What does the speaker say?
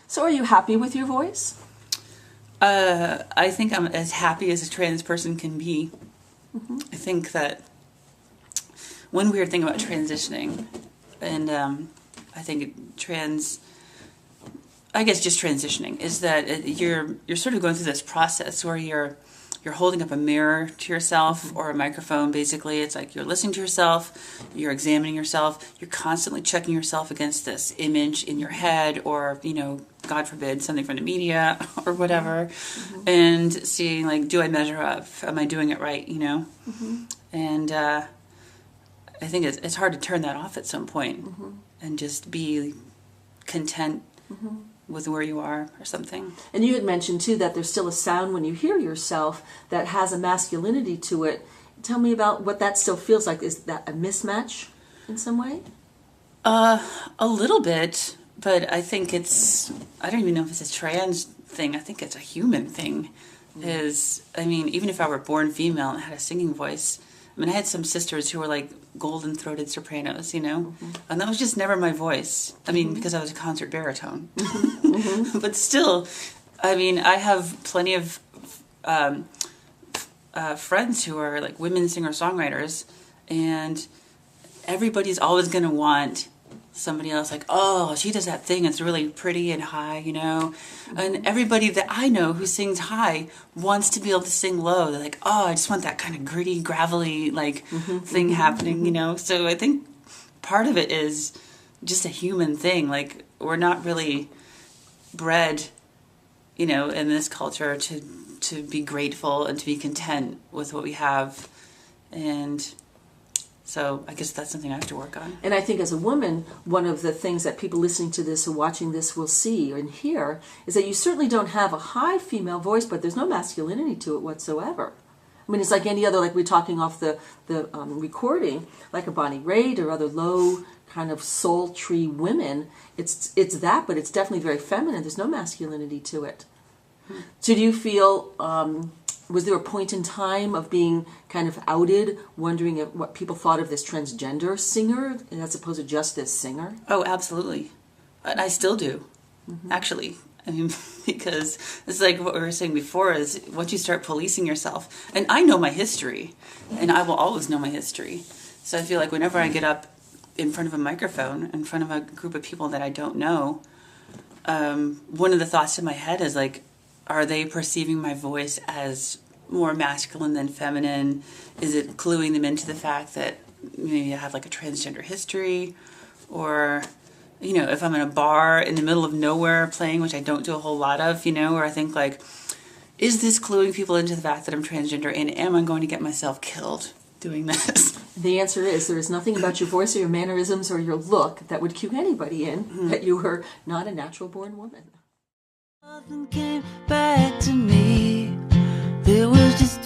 So are you happy with your voice? I think I'm as happy as a trans person can be. I think that one weird thing about transitioning, and I think I guess just transitioning, is that you're sort of going through this process where you're holding up a mirror to yourself, or a microphone. Basically, it's like you're listening to yourself, you're examining yourself, you're constantly checking yourself against this image in your head, or God forbid, something from the media or whatever, and seeing, like, do I measure up? Am I doing it right? And I think it's hard to turn that off at some point and just be content with where you are or something. And you had mentioned too that there's still a sound when you hear yourself that has a masculinity to it. Tell me about what that still feels like. Is that a mismatch in some way? A little bit, but I think I don't even know if it's a trans thing. I think it's a human thing. Even if I were born female and had a singing voice, I had some sisters who were like golden-throated sopranos, and that was just never my voice. Because I was a concert baritone. But still, I have plenty of friends who are like women singer-songwriters, and everybody's always going to want somebody else, like, oh, she does that thing, it's really pretty and high, and everybody that I know who sings high wants to be able to sing low. They're like, oh, I just want that kind of gritty, gravelly, thing happening, so I think part of it is just a human thing. Like, we're not really bred, in this culture to be grateful and to be content with what we have, and so I guess that's something I have to work on. And I think as a woman, one of the things that people listening to this or watching this will see and hear is that you certainly don't have a high female voice, but there's no masculinity to it whatsoever. It's like any other, like we're talking off the recording, like a Bonnie Raitt or other low kind of sultry women. It's that, but it's definitely very feminine. There's no masculinity to it. So do you feel... was there a point in time of being kind of outed, wondering what people thought of this transgender singer, as opposed to just this singer? Oh, absolutely. And I still do, actually. Because it's like what we were saying before, is once you start policing yourself, and I know my history, and I will always know my history. So I feel like whenever I get up in front of a microphone, in front of a group of people that I don't know, one of the thoughts in my head is like, are they perceiving my voice as more masculine than feminine? Is it cluing them into the fact that maybe I have like a transgender history? Or, if I'm in a bar in the middle of nowhere playing, which I don't do a whole lot of, where I think like, is this cluing people into the fact that I'm transgender, and am I going to get myself killed doing this? The answer is there is nothing about your voice or your mannerisms or your look that would cue anybody in that you were not a natural born woman. Nothing came back to me. There was just